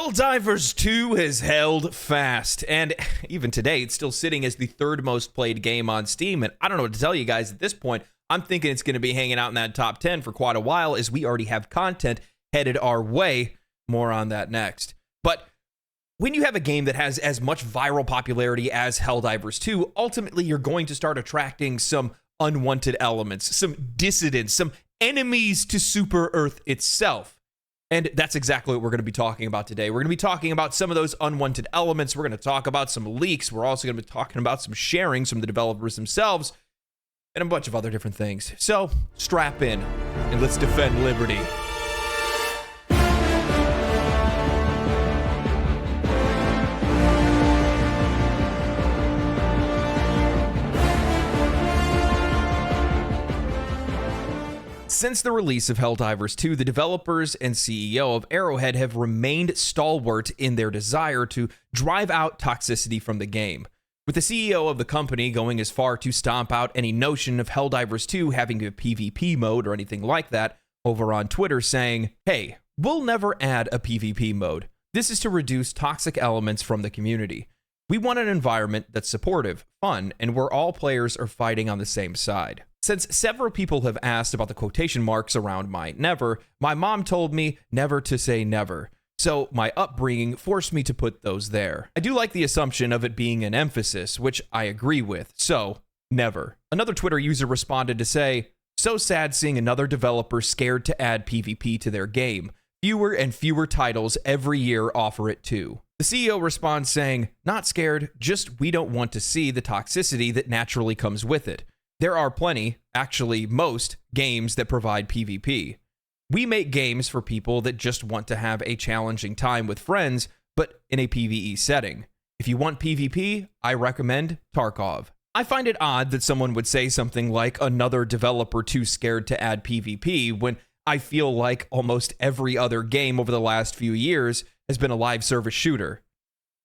Helldivers 2 has held fast, and even today, it's still sitting as the third most played game on Steam, and I don't know what to tell you guys at this point. I'm thinking it's going to be hanging out in that top 10 for quite a while, as we already have content headed our way. More on that next. But when you have a game that has as much viral popularity as Helldivers 2, ultimately you're going to start attracting some unwanted elements, some dissidents, some enemies to Super Earth itself. And that's exactly what we're going to be talking about today. We're going to be talking about some of those unwanted elements. We're going to talk about some leaks. We're also going to be talking about some sharings from the developers themselves and a bunch of other different things. So strap in and let's defend liberty. Since the release of Helldivers 2, the developers and CEO of Arrowhead have remained stalwart in their desire to drive out toxicity from the game, with the CEO of the company going as far to stomp out any notion of Helldivers 2 having a PvP mode or anything like that over on Twitter, saying, "Hey, we'll never add a PvP mode. This is to reduce toxic elements from the community. We want an environment that's supportive, fun, and where all players are fighting on the same side." Since several people have asked about the quotation marks around my never, my mom told me never to say never. So my upbringing forced me to put those there. I do like the assumption of it being an emphasis, which I agree with. So, never. Another Twitter user responded to say, "So sad seeing another developer scared to add PvP to their game. Fewer and fewer titles every year offer it too." The CEO responds saying, "Not scared, just we don't want to see the toxicity that naturally comes with it. There are plenty, actually most, games that provide PvP. We make games for people that just want to have a challenging time with friends, but in a PvE setting. If you want PvP, I recommend Tarkov." I find it odd that someone would say something like another developer too scared to add PvP when I feel like almost every other game over the last few years has been a live service shooter.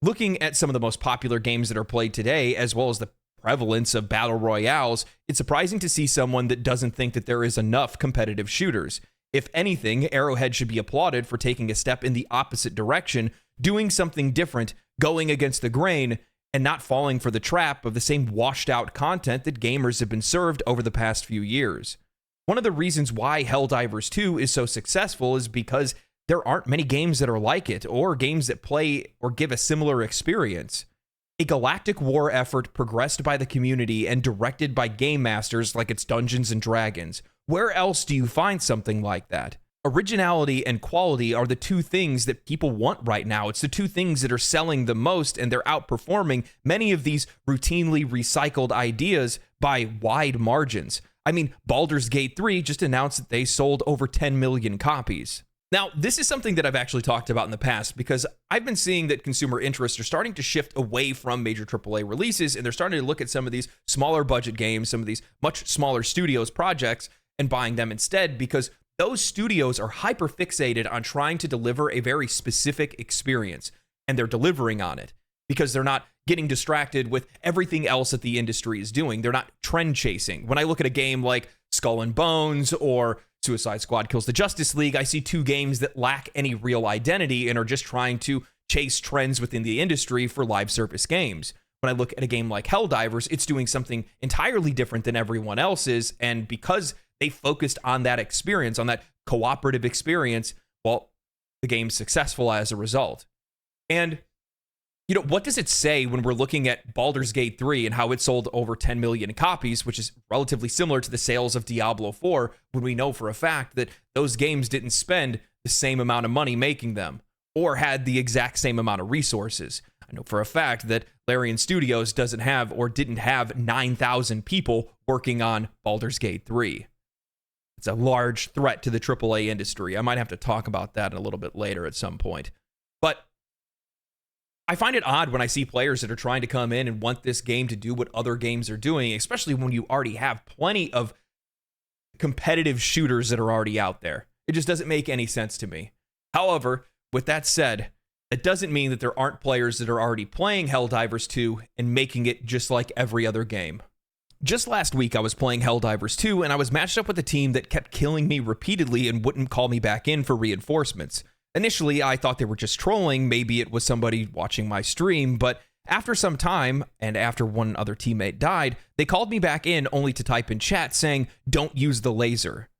Looking at some of the most popular games that are played today, as well as the prevalence of battle royales, it's surprising to see someone that doesn't think that there is enough competitive shooters. If anything, Arrowhead should be applauded for taking a step in the opposite direction, doing something different, going against the grain, and not falling for the trap of the same washed out content that gamers have been served over the past few years. One of the reasons why Helldivers 2 is so successful is because there aren't many games that are like it, or games that play or give a similar experience. A galactic war effort progressed by the community and directed by game masters like it's Dungeons and Dragons. Where else do you find something like that? Originality and quality are the two things that people want right now. It's the two things that are selling the most, and they're outperforming many of these routinely recycled ideas by wide margins. I mean, Baldur's Gate 3 just announced that they sold over 10 million copies. Now, this is something that I've actually talked about in the past because I've been seeing that consumer interests are starting to shift away from major AAA releases, and they're starting to look at some of these smaller budget games, some of these much smaller studios projects, and buying them instead because those studios are hyper fixated on trying to deliver a very specific experience, and they're delivering on it because they're not getting distracted with everything else that the industry is doing. They're not trend chasing. When I look at a game like Skull and Bones or Suicide Squad Kills the Justice League, I see two games that lack any real identity and are just trying to chase trends within the industry for live service games. When I look at a game like Helldivers, it's doing something entirely different than everyone else's, and because they focused on that experience, on that cooperative experience, well, the game's successful as a result. And you know, what does it say when we're looking at Baldur's Gate 3 and how it sold over 10 million copies, which is relatively similar to the sales of Diablo 4, when we know for a fact that those games didn't spend the same amount of money making them or had the exact same amount of resources? I know for a fact that Larian Studios doesn't have or didn't have 9,000 people working on Baldur's Gate 3. It's a large threat to the AAA industry. I might have to talk about that a little bit later at some point. But I find it odd when I see players that are trying to come in and want this game to do what other games are doing, especially when you already have plenty of competitive shooters that are already out there. It just doesn't make any sense to me. However, with that said, it doesn't mean that there aren't players that are already playing Helldivers 2 and making it just like every other game. Just last week, I was playing Helldivers 2, and I was matched up with a team that kept killing me repeatedly and wouldn't call me back in for reinforcements. Initially, I thought they were just trolling, maybe it was somebody watching my stream, but after some time, and after one other teammate died, they called me back in only to type in chat saying, "Don't use the laser."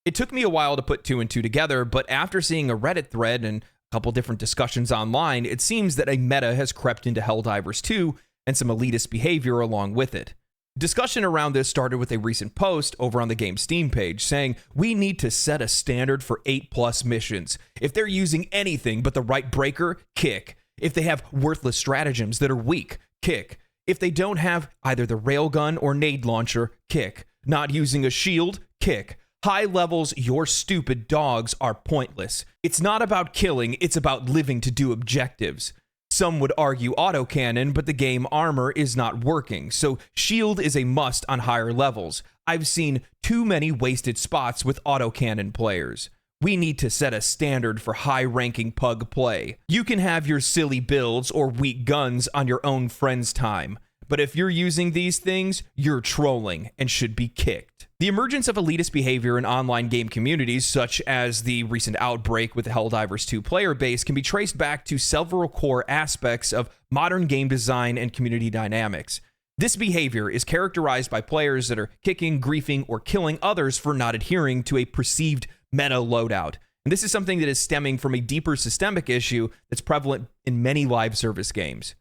It took me a while to put two and two together, but after seeing a Reddit thread and a couple different discussions online, it seems that a meta has crept into Helldivers 2 and some elitist behavior along with it. Discussion around this started with a recent post over on the game's Steam page saying, "We need to set a standard for 8+ missions. If they're using anything but the right breaker, kick. If they have worthless stratagems that are weak, kick. If they don't have either the railgun or nade launcher, kick. Not using a shield, kick. High levels, your stupid dogs are pointless. It's not about killing, it's about living to do objectives." Some would argue autocannon, but the game armor is not working, so shield is a must on higher levels. I've seen too many wasted spots with autocannon players. We need to set a standard for high-ranking pug play. You can have your silly builds or weak guns on your own friend's time, but if you're using these things, you're trolling and should be kicked. The emergence of elitist behavior in online game communities, such as the recent outbreak with the Helldivers 2 player base, can be traced back to several core aspects of modern game design and community dynamics. This behavior is characterized by players that are kicking, griefing, or killing others for not adhering to a perceived meta loadout. And this is something that is stemming from a deeper systemic issue that's prevalent in many live service games.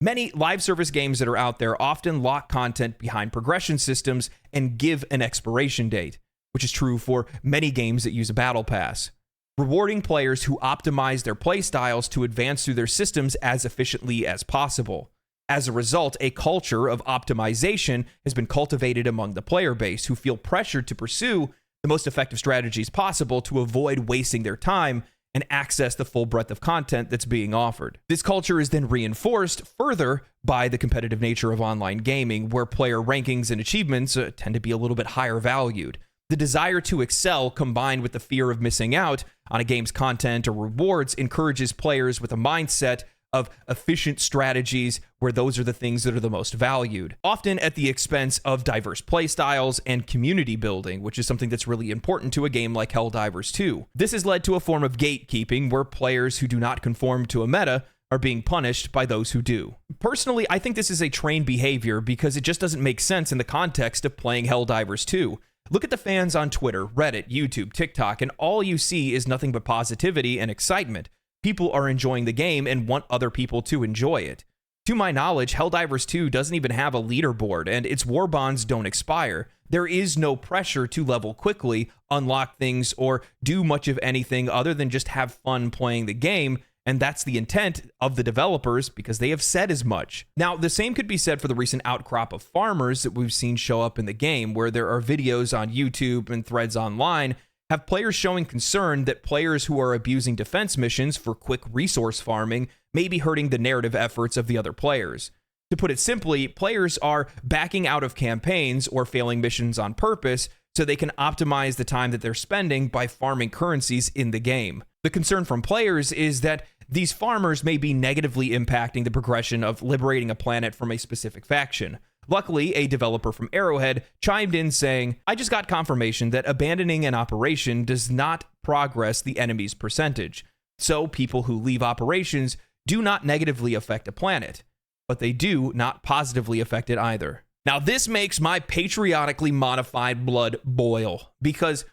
Many live service games that are out there often lock content behind progression systems and give an expiration date, which is true for many games that use a battle pass, rewarding players who optimize their playstyles to advance through their systems as efficiently as possible. As a result, a culture of optimization has been cultivated among the player base, who feel pressured to pursue the most effective strategies possible to avoid wasting their time and access the full breadth of content that's being offered. This culture is then reinforced further by the competitive nature of online gaming, where player rankings and achievements tend to be a little bit higher valued. The desire to excel, combined with the fear of missing out on a game's content or rewards, encourages players with a mindset of efficient strategies where those are the things that are the most valued, often at the expense of diverse playstyles and community building, which is something that's really important to a game like Helldivers 2. This has led to a form of gatekeeping where players who do not conform to a meta are being punished by those who do. Personally, I think this is a trained behavior because it just doesn't make sense in the context of playing Helldivers 2. Look at the fans on Twitter, Reddit, YouTube, TikTok, and all you see is nothing but positivity and excitement. People are enjoying the game and want other people to enjoy it. To my knowledge, Helldivers 2 doesn't even have a leaderboard, and its war bonds don't expire. There is no pressure to level quickly, unlock things, or do much of anything other than just have fun playing the game, and that's the intent of the developers because they have said as much. Now, the same could be said for the recent outcrop of farmers that we've seen show up in the game, where there are videos on YouTube and threads online have players showing concern that players who are abusing defense missions for quick resource farming may be hurting the narrative efforts of the other players. To put it simply, players are backing out of campaigns or failing missions on purpose so they can optimize the time that they're spending by farming currencies in the game. The concern from players is that these farmers may be negatively impacting the progression of liberating a planet from a specific faction. Luckily, a developer from Arrowhead chimed in saying, "I just got confirmation that abandoning an operation does not progress the enemy's percentage. So people who leave operations do not negatively affect a planet, but they do not positively affect it either." Now, this makes my patriotically modified blood boil, because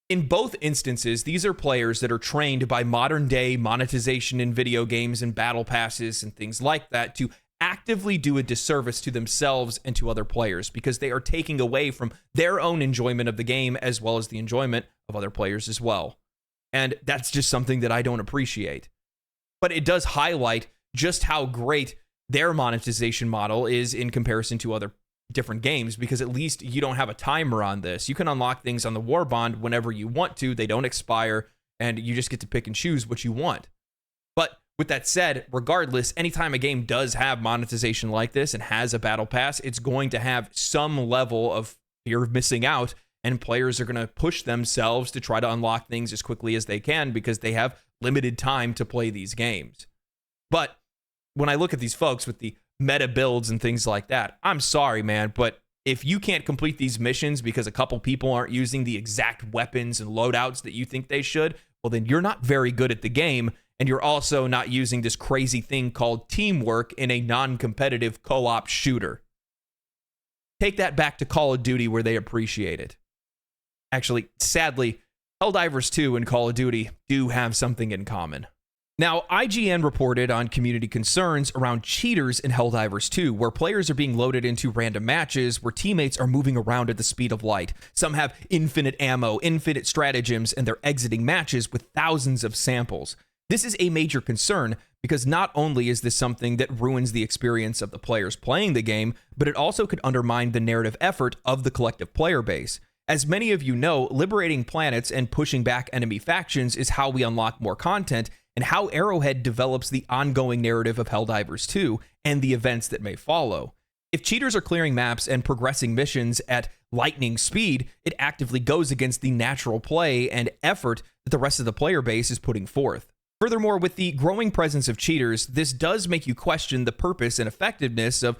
in both instances, these are players that are trained by modern day monetization in video games and battle passes and things like that to actively do a disservice to themselves and to other players, because they are taking away from their own enjoyment of the game as well as the enjoyment of other players as well. And that's just something that I don't appreciate. But it does highlight just how great their monetization model is in comparison to other different games, because at least you don't have a timer on this. You can unlock things on the war bond whenever you want to. They don't expire, and you just get to pick and choose what you want. But with that said, regardless, anytime a game does have monetization like this and has a battle pass, it's going to have some level of fear of missing out, and players are going to push themselves to try to unlock things as quickly as they can because they have limited time to play these games. But when I look at these folks with the meta builds and things like that, I'm sorry, man, but if you can't complete these missions because a couple people aren't using the exact weapons and loadouts that you think they should, well, then you're not very good at the game, and you're also not using this crazy thing called teamwork in a non-competitive co-op shooter. Take that back to Call of Duty where they appreciate it. Actually, sadly, Helldivers 2 and Call of Duty do have something in common. Now, IGN reported on community concerns around cheaters in Helldivers 2, where players are being loaded into random matches where teammates are moving around at the speed of light. Some have infinite ammo, infinite stratagems, and they're exiting matches with thousands of samples. This is a major concern because not only is this something that ruins the experience of the players playing the game, but it also could undermine the narrative effort of the collective player base. As many of you know, liberating planets and pushing back enemy factions is how we unlock more content and how Arrowhead develops the ongoing narrative of Helldivers 2 and the events that may follow. If cheaters are clearing maps and progressing missions at lightning speed, it actively goes against the natural play and effort that the rest of the player base is putting forth. Furthermore, with the growing presence of cheaters, this does make you question the purpose and effectiveness of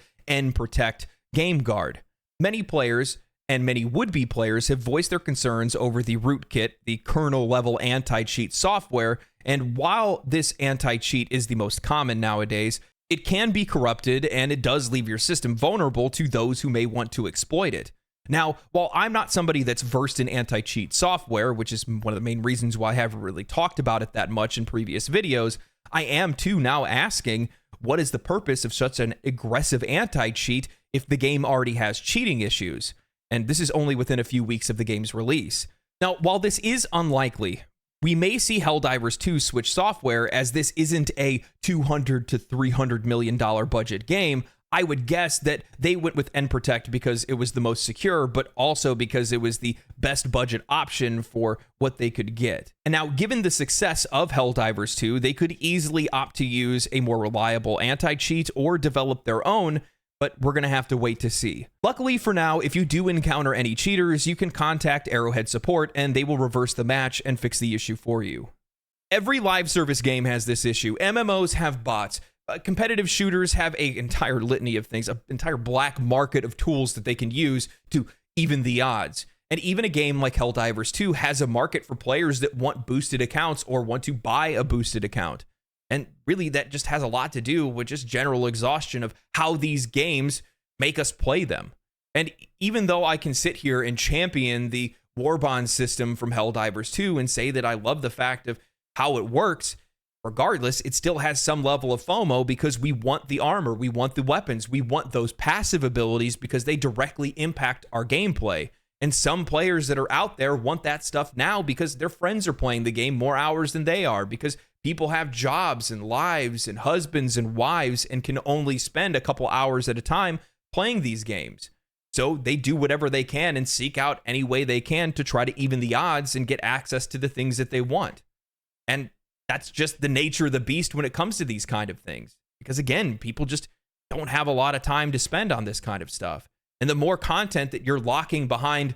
Protect Game Guard. Many players and many would-be players have voiced their concerns over the rootkit, the kernel-level anti-cheat software, and while this anti-cheat is the most common nowadays, it can be corrupted and it does leave your system vulnerable to those who may want to exploit it. Now, while I'm not somebody that's versed in anti-cheat software, which is one of the main reasons why I haven't really talked about it that much in previous videos, I am too now asking, what is the purpose of such an aggressive anti-cheat if the game already has cheating issues? And this is only within a few weeks of the game's release. Now, while this is unlikely, we may see Helldivers 2 switch software, as this isn't a $200 to $300 million budget game. I would guess that they went with Protect because it was the most secure, but also because it was the best budget option for what they could get. And now, given the success of Helldivers 2, they could easily opt to use a more reliable anti-cheat or develop their own, but we're going to have to wait to see. Luckily for now, if you do encounter any cheaters, you can contact Arrowhead support and they will reverse the match and fix the issue for you. Every live service game has this issue. MMOs have bots. Competitive shooters have an entire litany of things, an entire black market of tools that they can use to even the odds. And even a game like Helldivers 2 has a market for players that want boosted accounts or want to buy a boosted account. And really, that just has a lot to do with just general exhaustion of how these games make us play them. And even though I can sit here and champion the Warbond system from Helldivers 2 and say that I love the fact of how it works, regardless, it still has some level of FOMO because we want the armor, we want the weapons, we want those passive abilities because they directly impact our gameplay. And some players that are out there want that stuff now because their friends are playing the game more hours than they are, because people have jobs and lives and husbands and wives and can only spend a couple hours at a time playing these games. So they do whatever they can and seek out any way they can to try to even the odds and get access to the things that they want. And that's just the nature of the beast when it comes to these kind of things. Because again, people just don't have a lot of time to spend on this kind of stuff. And the more content that you're locking behind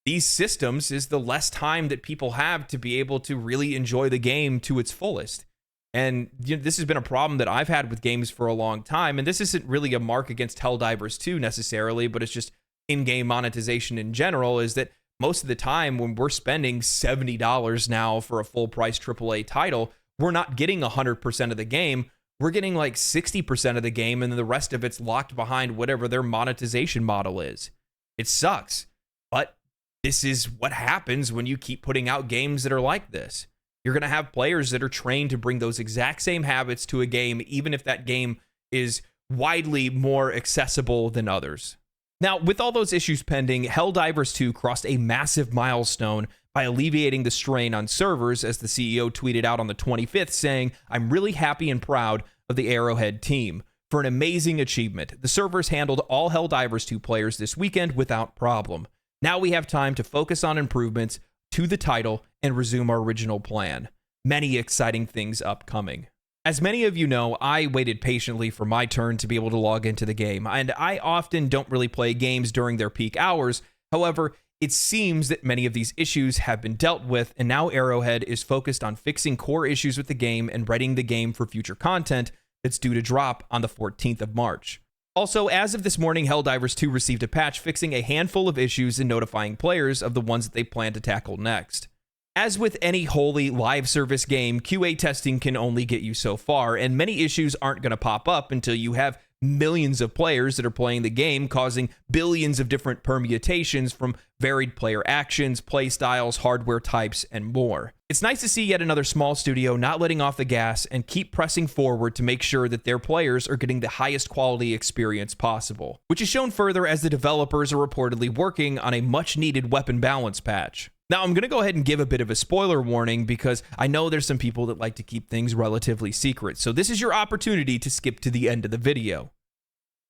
these systems is the less time that people have to be able to really enjoy the game to its fullest. And this has been a problem that I've had with games for a long time. And this isn't really a mark against Helldivers 2 necessarily, but it's just in-game monetization in general, is that most of the time when we're spending $70 now for a full-price AAA title, we're not getting 100% of the game. We're getting like 60% of the game, and then the rest of it's locked behind whatever their monetization model is. It sucks, but this is what happens when you keep putting out games that are like this. You're going to have players that are trained to bring those exact same habits to a game, even if that game is widely more accessible than others. Now, with all those issues pending, Helldivers 2 crossed a massive milestone by alleviating the strain on servers, as the CEO tweeted out on the 25th, saying, "I'm really happy and proud of the Arrowhead team for an amazing achievement. The servers handled all Helldivers 2 players this weekend without problem. Now we have time to focus on improvements to the title and resume our original plan. Many exciting things upcoming." As many of you know, I waited patiently for my turn to be able to log into the game, and I often don't really play games during their peak hours. However, it seems that many of these issues have been dealt with, and now Arrowhead is focused on fixing core issues with the game and readying the game for future content that's due to drop on the 14th of March. Also, as of this morning, Helldivers 2 received a patch fixing a handful of issues and notifying players of the ones that they plan to tackle next. As with any wholly live service game, QA testing can only get you so far, and many issues aren't going to pop up until you have millions of players that are playing the game, causing billions of different permutations from varied player actions, play styles, hardware types, and more. It's nice to see yet another small studio not letting off the gas and keep pressing forward to make sure that their players are getting the highest quality experience possible, which is shown further as the developers are reportedly working on a much-needed weapon balance patch. Now, I'm going to go ahead and give a bit of a spoiler warning because I know there's some people that like to keep things relatively secret, so this is your opportunity to skip to the end of the video.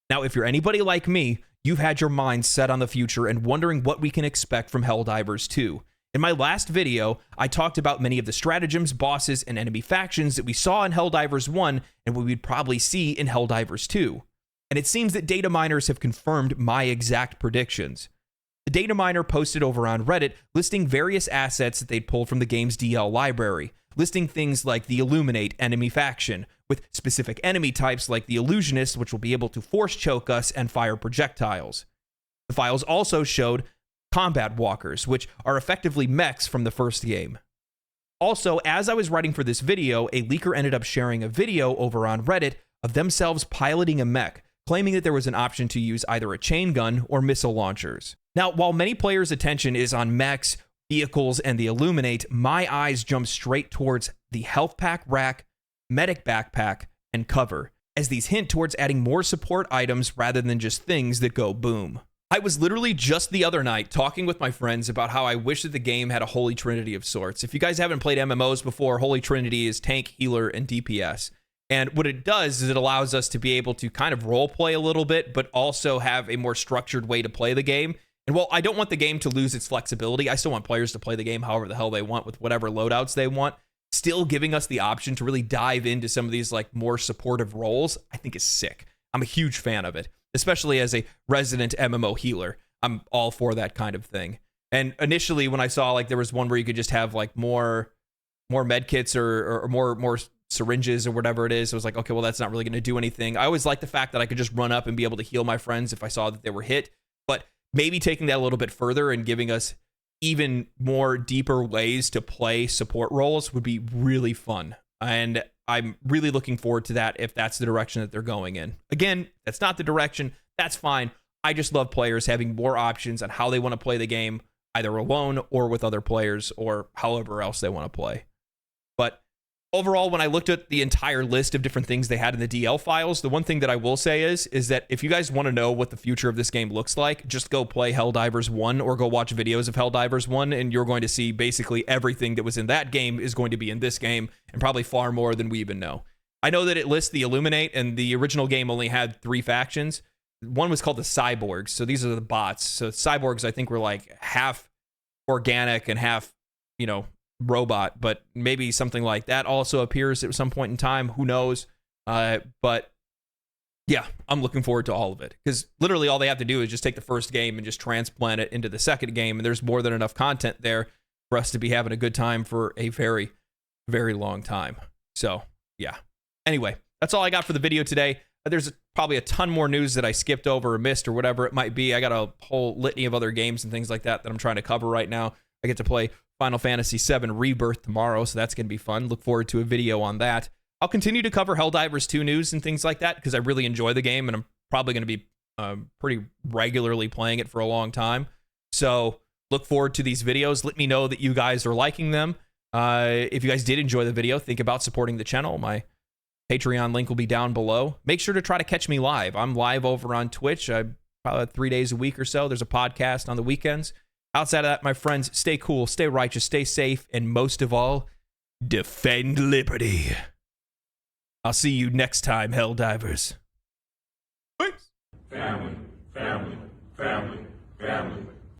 Now, if you're anybody like me, you've had your mind set on the future and wondering what we can expect from Helldivers 2. In my last video, I talked about many of the stratagems, bosses, and enemy factions that we saw in Helldivers 1 and what we'd probably see in Helldivers 2. And it seems that data miners have confirmed my exact predictions. The data miner posted over on Reddit listing various assets that they'd pulled from the game's DL library, listing things like the Illuminate enemy faction, with specific enemy types like the Illusionist, which will be able to force choke us and fire projectiles. The files also showed combat walkers, which are effectively mechs from the first game. Also, as I was writing for this video, a leaker ended up sharing a video over on Reddit of themselves piloting a mech, claiming that there was an option to use either a chain gun or missile launchers. Now, while many players' attention is on mechs, vehicles, and the Illuminate, my eyes jump straight towards the health pack rack, medic backpack, and cover, as these hint towards adding more support items rather than just things that go boom. I was literally just the other night talking with my friends about how I wish that the game had a holy trinity of sorts. If you guys haven't played MMOs before, holy trinity is tank, healer, and DPS. And what it does is it allows us to be able to kind of role play a little bit, but also have a more structured way to play the game. And while I don't want the game to lose its flexibility, I still want players to play the game however the hell they want with whatever loadouts they want. Still giving us the option to really dive into some of these like more supportive roles, I think is sick. I'm a huge fan of it, especially as a resident MMO healer. I'm all for that kind of thing. And initially when I saw like there was one where you could just have like more med kits or more syringes or whatever it is, I was like, okay, well, that's not really going to do anything. I always like the fact that I could just run up and be able to heal my friends if I saw that they were hit, but maybe taking that a little bit further and giving us even more deeper ways to play support roles would be really fun. And I'm really looking forward to that if that's the direction that they're going in. Again, that's not the direction. That's fine. I just love players having more options on how they want to play the game, either alone or with other players or however else they want to play. But overall, when I looked at the entire list of different things they had in the DL files, the one thing that I will say is that if you guys want to know what the future of this game looks like, just go play Helldivers 1 or go watch videos of Helldivers 1, and you're going to see basically everything that was in that game is going to be in this game, and probably far more than we even know. I know that it lists the Illuminate, and the original game only had 3 factions. One was called the Cyborgs, so these are the bots. So Cyborgs, I think, were like half organic and half, robot, but maybe something like that also appears at some point in time. Who knows? But yeah, I'm looking forward to all of it because literally all they have to do is just take the first game and just transplant it into the second game, and there's more than enough content there for us to be having a good time for a very, very long time. So yeah. Anyway, that's all I got for the video today. There's probably a ton more news that I skipped over or missed or whatever it might be. I got a whole litany of other games and things like that I'm trying to cover right now. I get to play Final Fantasy VII Rebirth tomorrow, so that's going to be fun. Look forward to a video on that. I'll continue to cover Helldivers 2 news and things like that because I really enjoy the game, and I'm probably going to be pretty regularly playing it for a long time. So look forward to these videos. Let me know that you guys are liking them. If you guys did enjoy the video, think about supporting the channel. My Patreon link will be down below. Make sure to try to catch me live. I'm live over on Twitch probably 3 days a week or so. There's a podcast on the weekends. Outside of that, my friends, stay cool, stay righteous, stay safe, and most of all, defend liberty. I'll see you next time, Helldivers. Peace. Family, family, family, family.